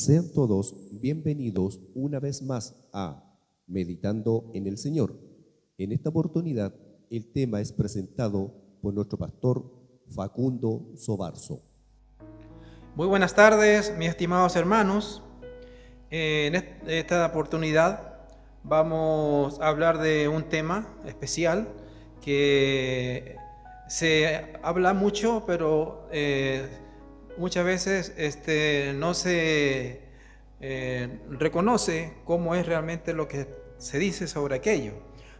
Sean todos bienvenidos una vez más a Meditando en el Señor. En esta oportunidad, el tema es presentado por nuestro pastor Facundo Sobarzo. Muy buenas tardes, mis estimados hermanos. En esta oportunidad vamos a hablar de un tema especial que se habla mucho, pero muchas veces no se reconoce cómo es realmente lo que se dice sobre aquello.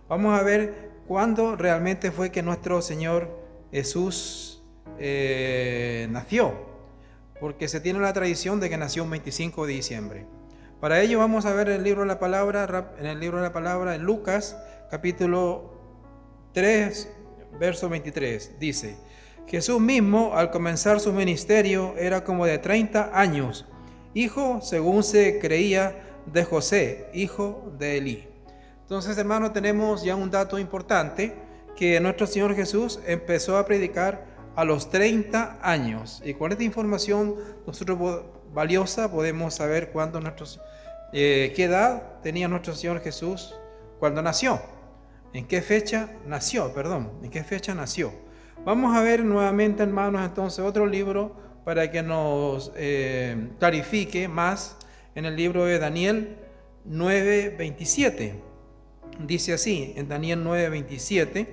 Vamos a ver cuándo realmente fue que nuestro Señor Jesús nació, porque se tiene la tradición de que nació un 25 de diciembre. Para ello vamos a ver en el libro de la palabra, en Lucas capítulo 3, verso 23, dice: Jesús mismo, al comenzar su ministerio, era como de 30 años, hijo, según se creía, de José, hijo de Elí. Entonces, hermanos, tenemos ya un dato importante, que nuestro Señor Jesús empezó a predicar a los 30 años. Y con esta información nosotros valiosa podemos saber qué edad tenía nuestro Señor Jesús cuando nació. ¿En qué fecha nació? Vamos a ver nuevamente, hermanos, entonces otro libro para que nos clarifique más, en el libro de Daniel 9:27. Dice así, en Daniel 9:27: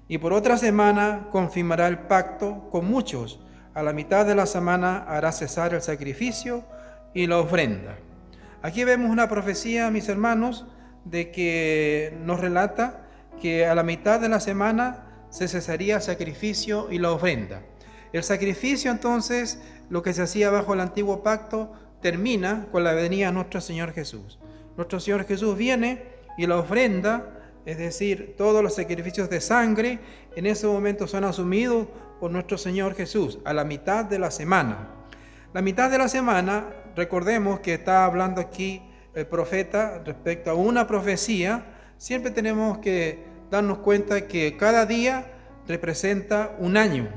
y por otra semana confirmará el pacto con muchos. A la mitad de la semana hará cesar el sacrificio y la ofrenda. Aquí vemos una profecía, mis hermanos, de que nos relata que a la mitad de la semana se cesaría el sacrificio y la ofrenda. El sacrificio, entonces, lo que se hacía bajo el antiguo pacto, termina con la venida de nuestro Señor Jesús. Nuestro Señor Jesús viene y la ofrenda, es decir, todos los sacrificios de sangre, en ese momento son asumidos por nuestro Señor Jesús a la mitad de la semana. La mitad de la semana, recordemos que está hablando aquí el profeta respecto a una profecía. Siempre tenemos que darnos cuenta que cada día representa un año.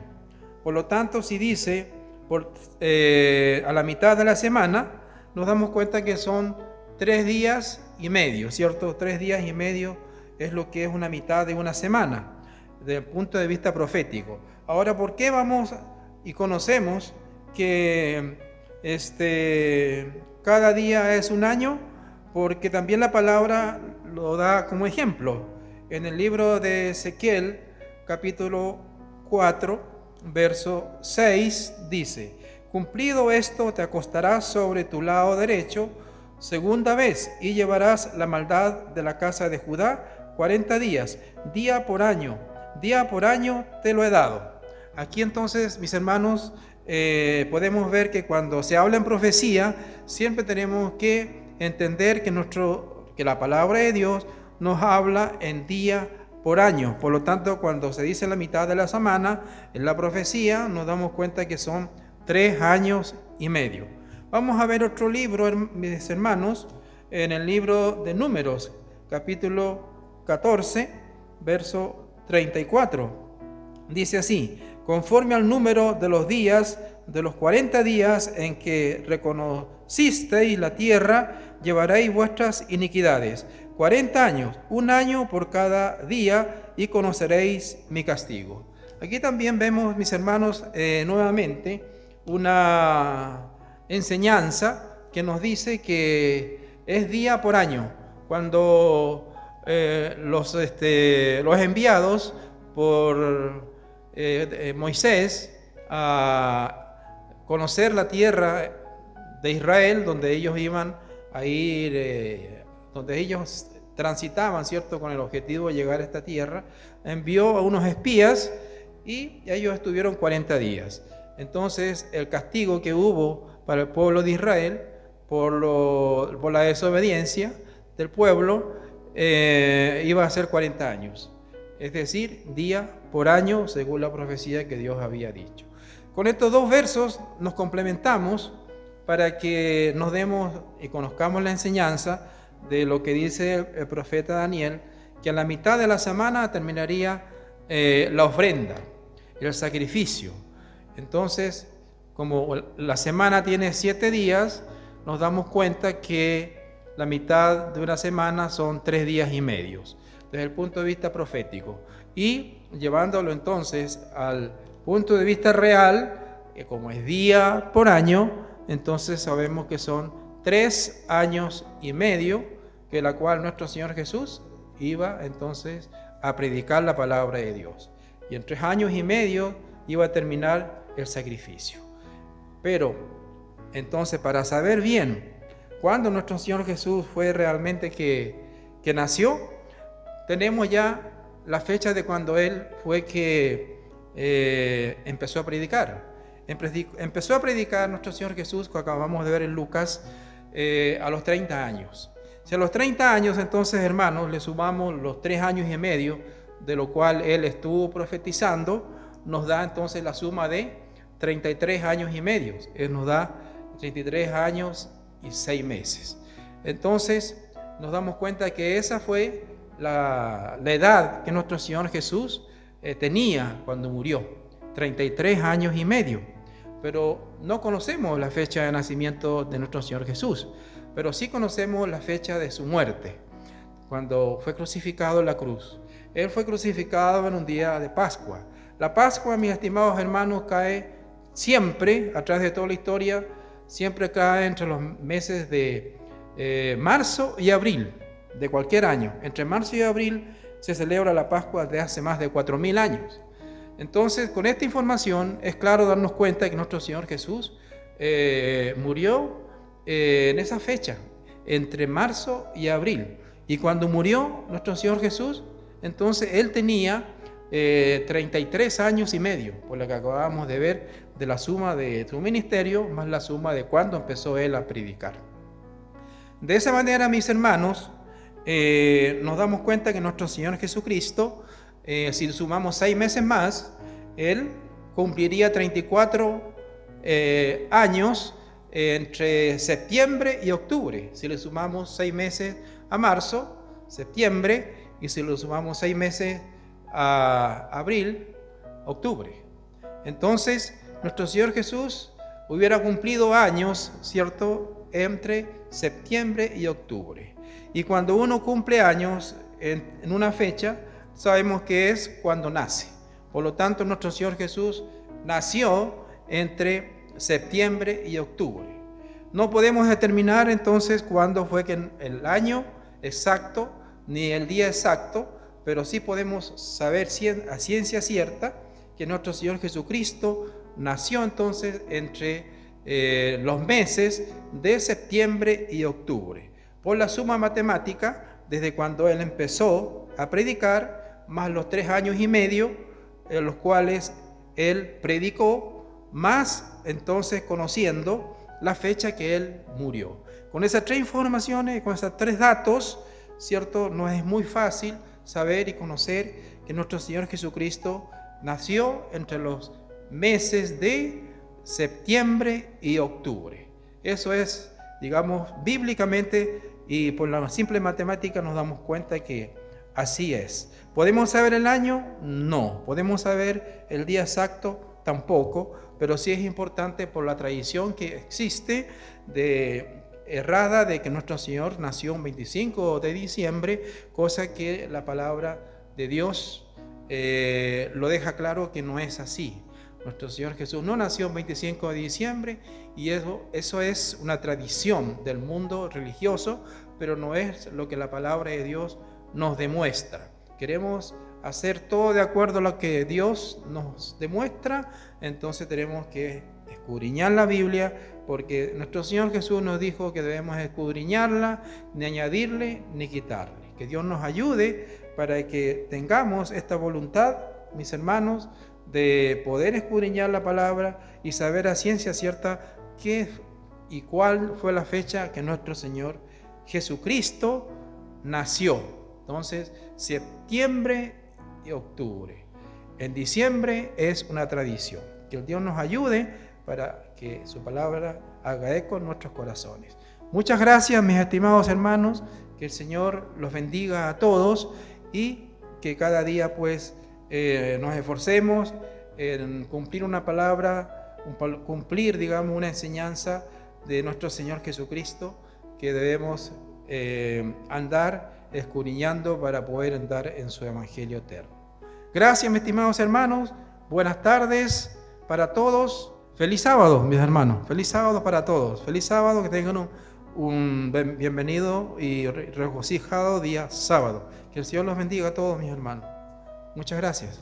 Por lo tanto, si dice a la mitad de la semana, nos damos cuenta que son 3 días y medio, ¿cierto? 3 días y medio es lo que es una mitad de una semana, desde el punto de vista profético. Ahora, ¿por qué vamos y conocemos que cada día es un año? Porque también la palabra lo da como ejemplo. En el libro de Ezequiel, capítulo 4, verso 6, dice: cumplido esto, te acostarás sobre tu lado derecho segunda vez, y llevarás la maldad de la casa de Judá 40 días, día por año te lo he dado. Aquí entonces, mis hermanos, podemos ver que cuando se habla en profecía, siempre tenemos que entender que la palabra de Dios nos habla en día por año. Por lo tanto, cuando se dice la mitad de la semana, en la profecía nos damos cuenta que son 3 años y medio. Vamos a ver otro libro, mis hermanos, en el libro de Números, capítulo 14, verso 34. Dice así: conforme al número de los días, de los 40 días en que reconocisteis la tierra, llevaréis vuestras iniquidades. 40 años, un año por cada día, y conoceréis mi castigo. Aquí también vemos, mis hermanos, nuevamente una enseñanza que nos dice que es día por año. Cuando los enviados por Moisés a conocer la tierra de Israel, donde ellos iban a ir, donde ellos transitaban, ¿cierto?, con el objetivo de llegar a esta tierra, envió a unos espías y ellos estuvieron 40 días. Entonces, el castigo que hubo para el pueblo de Israel por la desobediencia del pueblo iba a ser 40 años. Es decir, día por año, según la profecía que Dios había dicho. Con estos 2 versos nos complementamos para que nos demos y conozcamos la enseñanza de lo que dice el profeta Daniel, que a la mitad de la semana terminaría la ofrenda, el sacrificio. Entonces, como la semana tiene 7 días, nos damos cuenta que la mitad de una semana son 3 días y medio, desde el punto de vista profético. Y llevándolo entonces al punto de vista real, que como es día por año, entonces sabemos que son 3 años y medio, que la cual nuestro Señor Jesús iba entonces a predicar la palabra de Dios. Y en 3 años y medio iba a terminar el sacrificio. Pero entonces, para saber bien cuándo nuestro Señor Jesús fue realmente que nació, tenemos ya la fecha de cuando Él fue que empezó a predicar. Empezó a predicar nuestro Señor Jesús, que acabamos de ver en Lucas, a los 30 años. Si a los 30 años, entonces, hermanos, le sumamos los 3 años y medio, de lo cual Él estuvo profetizando, nos da entonces la suma de 33 años y medio. Él nos da 33 años y 6 meses. Entonces, nos damos cuenta que esa fue la edad que nuestro Señor Jesús tenía cuando murió, 33 años y medio. Pero no conocemos la fecha de nacimiento de nuestro Señor Jesús, pero sí conocemos la fecha de su muerte, cuando fue crucificado en la cruz. Él fue crucificado en un día de Pascua. La Pascua, mis estimados hermanos, cae siempre, a través de toda la historia, siempre cae entre los meses de marzo y abril de cualquier año. Entre marzo y abril se celebra la Pascua de hace más de 4.000 años. Entonces, con esta información es claro darnos cuenta que nuestro Señor Jesús murió en esa fecha, entre marzo y abril. Y cuando murió nuestro Señor Jesús, entonces Él tenía 33 años y medio, por lo que acabamos de ver de la suma de su ministerio, más la suma de cuando empezó Él a predicar. De esa manera, mis hermanos, nos damos cuenta que nuestro Señor Jesucristo, si sumamos 6 meses más, Él cumpliría 34 años entre septiembre y octubre. Si le sumamos 6 meses a marzo, septiembre, y si le sumamos 6 meses a abril, octubre. Entonces, nuestro Señor Jesús hubiera cumplido años, ¿cierto?, entre septiembre y octubre. Y cuando uno cumple años en una fecha, sabemos que es cuando nace. Por lo tanto, nuestro Señor Jesús nació entre septiembre y octubre. No podemos determinar entonces cuándo fue que el año exacto, ni el día exacto, pero sí podemos saber a ciencia cierta que nuestro Señor Jesucristo nació entonces entre los meses de septiembre y octubre. Por la suma matemática, desde cuando Él empezó a predicar, más los 3 años y medio, en los cuales Él predicó, más entonces conociendo la fecha que Él murió. Con esas 3 informaciones, con esos 3 datos, ¿cierto?, nos es muy fácil saber y conocer que nuestro Señor Jesucristo nació entre los meses de septiembre y octubre. Eso es, digamos, bíblicamente, y por la simple matemática nos damos cuenta que así es. ¿Podemos saber el año? No. ¿Podemos saber el día exacto? Tampoco, pero sí es importante por la tradición que existe errada de que nuestro Señor nació un 25 de diciembre, cosa que la palabra de Dios lo deja claro que no es así. Nuestro Señor Jesús no nació el 25 de diciembre y eso es una tradición del mundo religioso, pero no es lo que la palabra de Dios nos demuestra. Queremos hacer todo de acuerdo a lo que Dios nos demuestra, entonces tenemos que escudriñar la Biblia, porque nuestro Señor Jesús nos dijo que debemos escudriñarla, ni añadirle ni quitarle. Que Dios nos ayude para que tengamos esta voluntad, mis hermanos, de poder escudriñar la palabra y saber a ciencia cierta qué y cuál fue la fecha que nuestro Señor Jesucristo nació. Entonces, septiembre y octubre. En diciembre es una tradición. Que el Dios nos ayude para que su palabra haga eco en nuestros corazones. Muchas gracias, mis estimados hermanos. Que el Señor los bendiga a todos y que cada día pues nos esforcemos en cumplir una palabra, cumplir, digamos, una enseñanza de nuestro Señor Jesucristo que debemos andar escudriñando para poder andar en su Evangelio eterno. Gracias, mis estimados hermanos. Buenas tardes para todos. Feliz sábado, mis hermanos. Feliz sábado para todos. Feliz sábado, que tengan un bienvenido y regocijado día sábado. Que el Señor los bendiga a todos, mis hermanos. Muchas gracias.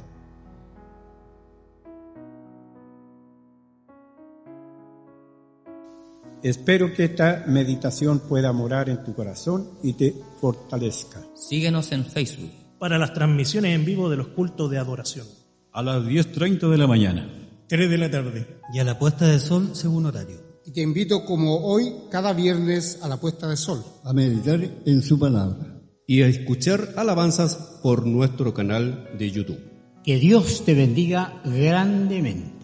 Espero que esta meditación pueda morar en tu corazón y te fortalezca. Síguenos en Facebook para las transmisiones en vivo de los cultos de adoración. A las 10:30 de la mañana. 3 de la tarde. Y a la puesta de sol según horario. Y te invito, como hoy, cada viernes a la puesta de sol, a meditar en su palabra y a escuchar alabanzas por nuestro canal de YouTube. Que Dios te bendiga grandemente.